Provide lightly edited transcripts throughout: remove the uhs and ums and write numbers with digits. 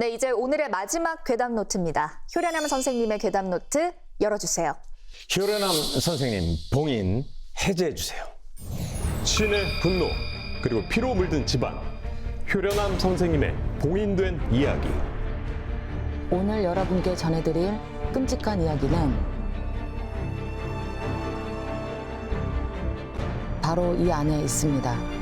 네, 이제 오늘의 마지막 괴담 노트입니다. 효련함 선생님의 괴담 노트 열어주세요. 효련함 선생님, 봉인 해제해 주세요. 신의 분노, 그리고 피로 물든 집안. 효련함 선생님의 봉인된 이야기. 오늘 여러분께 전해드릴 끔찍한 이야기는 바로 이 안에 있습니다.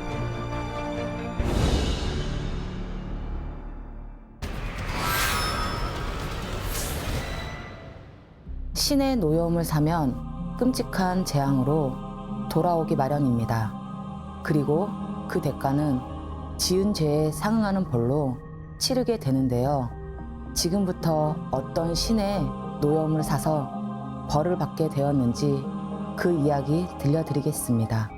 신의 노여움을 사면 끔찍한 재앙으로 돌아오기 마련입니다. 그리고 그 대가는 지은 죄에 상응하는 벌로 치르게 되는데요. 지금부터 어떤 신의 노여움을 사서 벌을 받게 되었는지 그 이야기 들려드리겠습니다.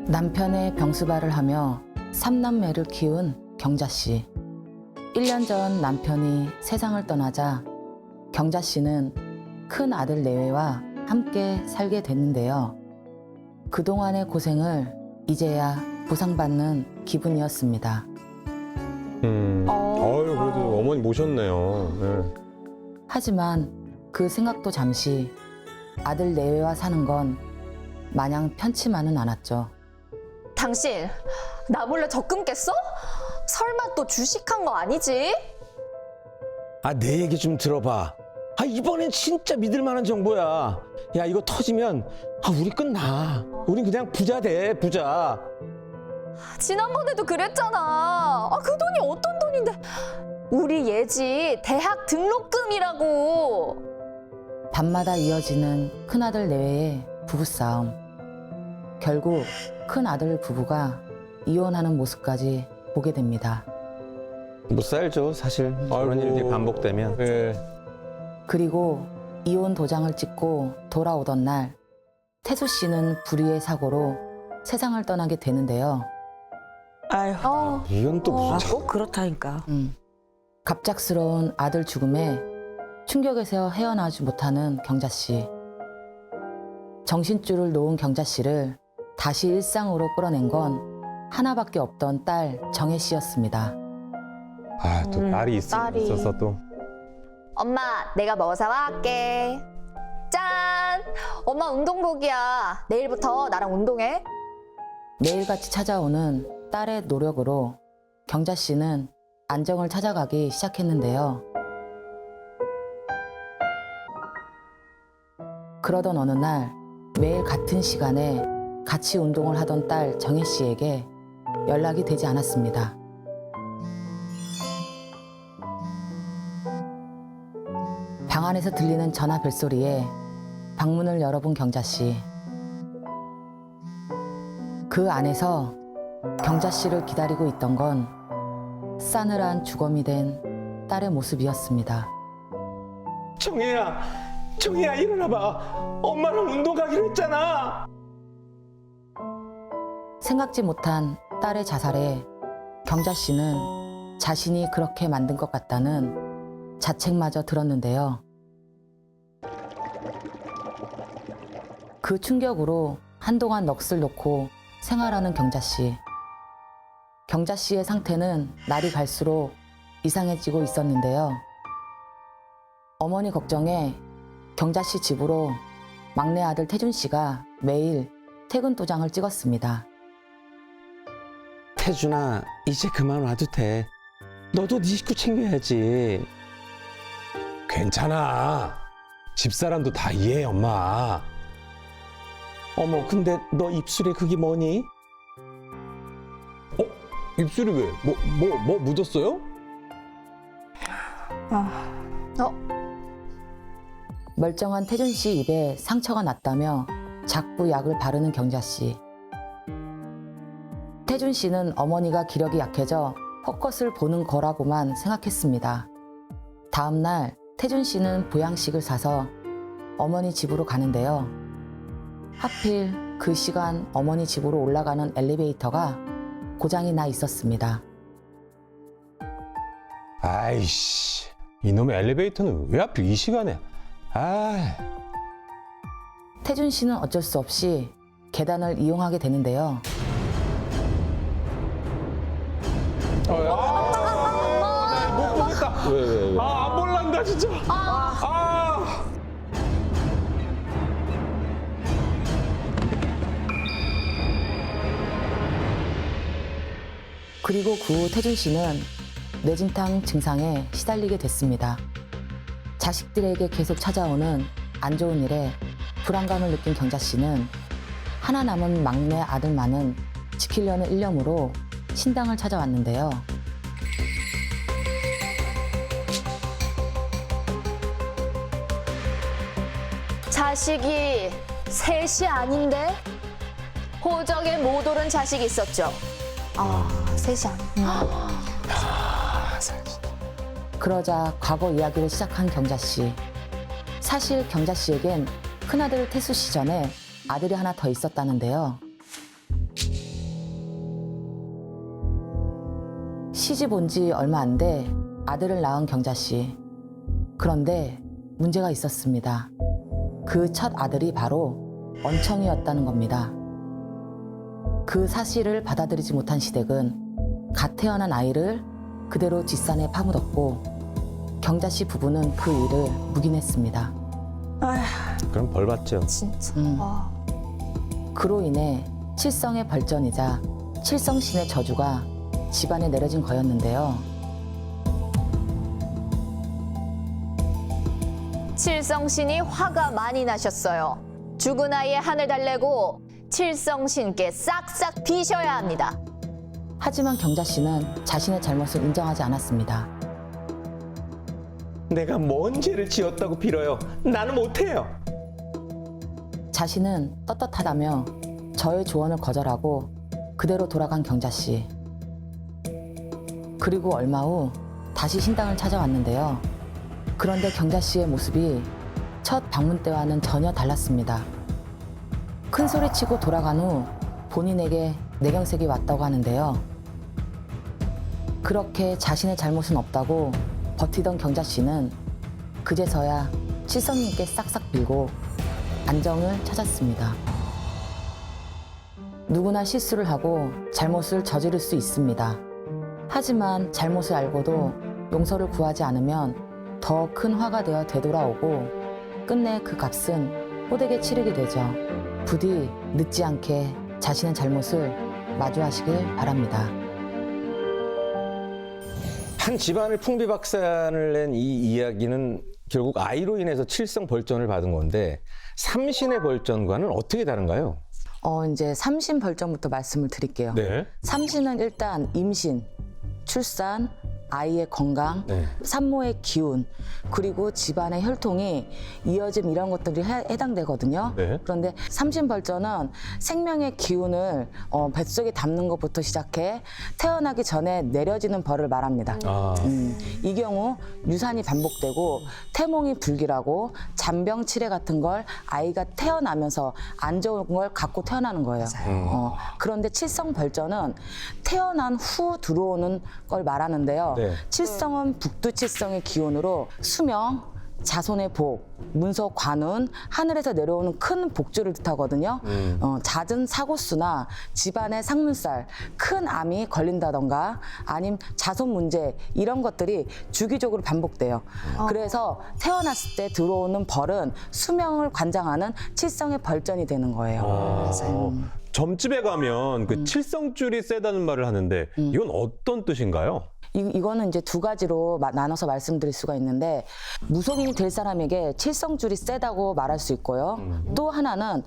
남편의 병수발을 하며 3남매를 키운 경자씨. 1년 전 남편이 세상을 떠나자 경자씨는 큰 아들 내외와 함께 살게 됐는데요. 그동안의 고생을 이제야 보상받는 기분이었습니다. 그래도 어머니 모셨네요. 네. 하지만 그 생각도 잠시 아들 내외와 사는 건 마냥 편치만은 않았죠. 당신, 나 몰래 적금 깼어? 설마 또 주식한 거 아니지? 내 얘기 좀 들어봐. 이번엔 진짜 믿을 만한 정보야. 야, 이거 터지면 우리 끝나. 우린 그냥 부자 돼, 부자. 지난번에도 그랬잖아. 그 돈이 어떤 돈인데? 우리 예지 대학 등록금이라고. 밤마다 이어지는 큰아들 내외의 부부싸움. 결국 큰아들 부부가 이혼하는 모습까지 보게 됩니다. 못 살죠, 사실. 그런 아이고. 일들이 반복되면. 네. 그리고 이혼 도장을 찍고 돌아오던 날 태수 씨는 불의의 사고로 세상을 떠나게 되는데요. 아휴, 이건 또 무슨 꼭 그렇다니까. 갑작스러운 아들 죽음에 충격에서 헤어나지 못하는 경자 씨. 정신줄을 놓은 경자 씨를 다시 일상으로 끌어낸 건 하나밖에 없던 딸 정혜 씨였습니다. 또 딸이 딸이. 있어서 또. 엄마, 내가 뭐 사와할게. 짠! 엄마 운동복이야. 내일부터 나랑 운동해. 매일같이 찾아오는 딸의 노력으로 경자 씨는 안정을 찾아가기 시작했는데요. 그러던 어느 날 매일 같은 시간에 같이 운동을 하던 딸 정혜 씨에게 연락이 되지 않았습니다. 방 안에서 들리는 전화 벨소리에 방문을 열어본 경자 씨. 그 안에서 경자 씨를 기다리고 있던 건 싸늘한 주검이 된 딸의 모습이었습니다. 정혜야, 일어나봐. 엄마랑 운동 가기로 했잖아. 생각지 못한 딸의 자살에 경자 씨는 자신이 그렇게 만든 것 같다는 자책마저 들었는데요. 그 충격으로 한동안 넋을 놓고 생활하는 경자 씨. 경자 씨의 상태는 날이 갈수록 이상해지고 있었는데요. 어머니 걱정에 경자 씨 집으로 막내 아들 태준 씨가 매일 퇴근 도장을 찍었습니다. 태준아, 이제 그만 와도 돼. 너도 네 식구 챙겨야지. 괜찮아. 집사람도 다 이해해, 엄마. 어머, 근데 너 입술에 그게 뭐니? 입술이 왜? 뭐 묻었어요? 멀쩡한 태준 씨 입에 상처가 났다며 자꾸 약을 바르는 경자 씨. 태준 씨는 어머니가 기력이 약해져 헛것을 보는 거라고만 생각했습니다. 다음 날 태준 씨는 보양식을 사서 어머니 집으로 가는데요. 하필 그 시간 어머니 집으로 올라가는 엘리베이터가 고장이 나 있었습니다. 아이씨, 이놈의 엘리베이터는 왜 하필 이 시간에? 태준 씨는 어쩔 수 없이 계단을 이용하게 되는데요. 왜? 아, 안 볼란다, 진짜. 아. 그리고 그 후 태준 씨는 뇌진탕 증상에 시달리게 됐습니다. 자식들에게 계속 찾아오는 안 좋은 일에 불안감을 느낀 경자 씨는 하나 남은 막내 아들만은 지키려는 일념으로 신당을 찾아왔는데요. 자식이 셋이 아닌데? 호적에 못 오른 자식이 있었죠. 셋이 아니야. 그러자 과거 이야기를 시작한 경자 씨. 사실 경자 씨에겐 큰아들 태수 씨 전에 아들이 하나 더 있었다는데요. 시집 온 지 얼마 안 돼 아들을 낳은 경자 씨. 그런데 문제가 있었습니다. 그 첫 아들이 바로 언청이었다는 겁니다. 그 사실을 받아들이지 못한 시댁은 갓 태어난 아이를 그대로 뒷산에 파묻었고 경자 씨 부부는 그 일을 묵인했습니다. 그럼 벌 받죠. 진짜. 와. 그로 인해 칠성의 벌전이자 칠성신의 저주가 집안에 내려진 거였는데요. 칠성신이 화가 많이 나셨어요. 죽은 아이의 한을 달래고 칠성신께 싹싹 비셔야 합니다. 하지만 경자 씨는 자신의 잘못을 인정하지 않았습니다. 내가 뭔 죄를 지었다고 빌어요. 나는 못해요. 자신은 떳떳하다며 저의 조언을 거절하고 그대로 돌아간 경자 씨. 그리고 얼마 후 다시 신당을 찾아왔는데요. 그런데 경자 씨의 모습이 첫 방문 때와는 전혀 달랐습니다. 큰 소리치고 돌아간 후 본인에게 뇌경색이 왔다고 하는데요. 그렇게 자신의 잘못은 없다고 버티던 경자 씨는 그제서야 칠성님께 싹싹 빌고 안정을 찾았습니다. 누구나 실수를 하고 잘못을 저지를 수 있습니다. 하지만 잘못을 알고도 용서를 구하지 않으면 더 큰 화가 되어 되돌아오고 끝내 그 값은 호되게 치르게 되죠. 부디 늦지 않게 자신의 잘못을 마주하시길 바랍니다. 한 집안을 풍비박산을 낸 이 이야기는 결국 아이로 인해서 칠성 벌전을 받은 건데 삼신의 벌전과는 어떻게 다른가요? 이제 삼신 벌전부터 말씀을 드릴게요. 네. 삼신은 일단 임신, 출산, 아이의 건강, 네. 산모의 기운, 그리고 집안의 혈통이 이어짐 이런 것들이 해당되거든요. 네. 그런데 삼신벌전은 생명의 기운을 뱃속에 담는 것부터 시작해 태어나기 전에 내려지는 벌을 말합니다. 이 경우 유산이 반복되고 태몽이 불길하고 잔병 치레 같은 걸 아이가 태어나면서 안 좋은 걸 갖고 태어나는 거예요. 그런데 칠성벌전은 태어난 후 들어오는 걸 말하는데요. 네. 칠성은 북두칠성의 기운으로 수명, 자손의 복, 문서 관운, 하늘에서 내려오는 큰 복주를 뜻하거든요. 잦은 사고수나 집안의 상문살, 큰 암이 걸린다던가 아니면 자손 문제 이런 것들이 주기적으로 반복돼요. 그래서 태어났을 때 들어오는 벌은 수명을 관장하는 칠성의 벌전이 되는 거예요. 점집에 가면 그 칠성줄이 세다는 말을 하는데 이건 어떤 뜻인가요? 이거는 이제 두 가지로 나눠서 말씀드릴 수가 있는데 무속인이 될 사람에게 칠성줄이 세다고 말할 수 있고요. 또 하나는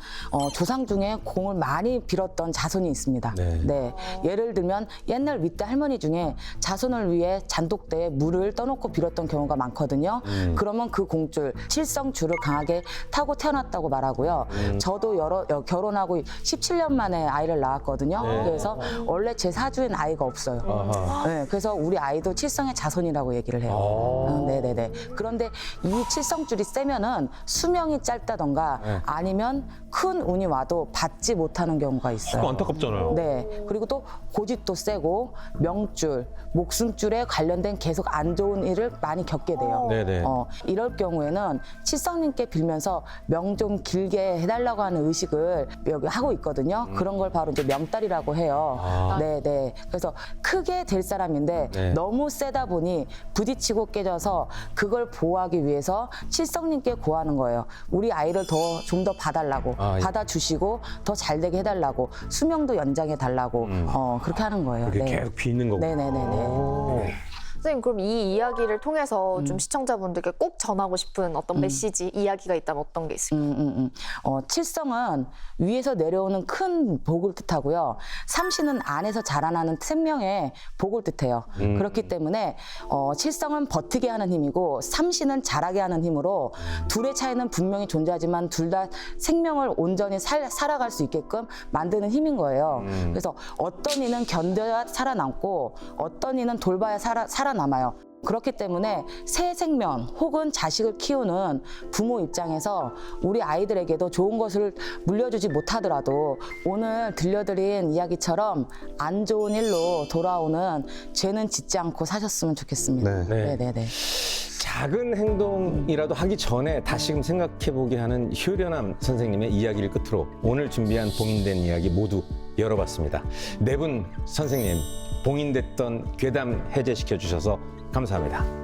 조상 중에 공을 많이 빌었던 자손이 있습니다. 네. 예를 들면 옛날 윗대 할머니 중에 자손을 위해 잔독대에 물을 떠놓고 빌었던 경우가 많거든요. 그러면 그 공줄, 칠성줄을 강하게 타고 태어났다고 말하고요. 저도 결혼하고 17년 만에 아이를 낳았거든요. 그래서 원래 제 사주엔 아이가 없어요. 네, 그래서 우리 아이도 칠성의 자손이라고 얘기를 해요. 네네네. 그런데 이 칠성줄이 세면은 수명이 짧다던가 아니면 큰 운이 와도 받지 못하는 경우가 있어요. 그거 안타깝잖아요. 네. 그리고 또 고집도 세고 명줄, 목숨줄에 관련된 계속 안 좋은 일을 많이 겪게 돼요. 네네. 이럴 경우에는 칠성님께 빌면서 명 좀 길게 해달라고 하는 의식을 여기 하고 있거든요. 그런 걸 바로 이제 명달이라고 해요. 아. 네네. 그래서 크게 될 사람인데 네. 너무 세다 보니 부딪히고 깨져서 그걸 보호하기 위해서 칠성님께 구하는 거예요. 우리 아이를 좀 더 봐달라고, 아, 예. 받아주시고 더 잘되게 해달라고, 수명도 연장해 달라고 그렇게 하는 거예요. 이렇게 네. 계속 비는 거고. 네네네네. 선생님, 그럼 이 이야기를 통해서 좀 시청자분들께 꼭 전하고 싶은 어떤 메시지, 이야기가 있다면 어떤 게 있을까요? 칠성은 위에서 내려오는 큰 복을 뜻하고요. 삼신은 안에서 자라나는 생명의 복을 뜻해요. 그렇기 때문에 칠성은 버티게 하는 힘이고 삼신은 자라게 하는 힘으로 둘의 차이는 분명히 존재하지만 둘 다 생명을 온전히 살아갈 수 있게끔 만드는 힘인 거예요. 그래서 어떤 이는 견뎌야 살아남고 어떤 이는 돌봐야 살아남아요. 그렇기 때문에 새 생명 혹은 자식을 키우는 부모 입장에서 우리 아이들에게도 좋은 것을 물려주지 못하더라도 오늘 들려드린 이야기처럼 안 좋은 일로 돌아오는 죄는 짓지 않고 사셨으면 좋겠습니다. 네. 네네네. 작은 행동이라도 하기 전에 다시금 생각해보게 하는 효련함 선생님의 이야기를 끝으로 오늘 준비한 봉인된 이야기 모두 열어봤습니다. 네 분 선생님 봉인됐던 괴담 해제시켜 주셔서 감사합니다.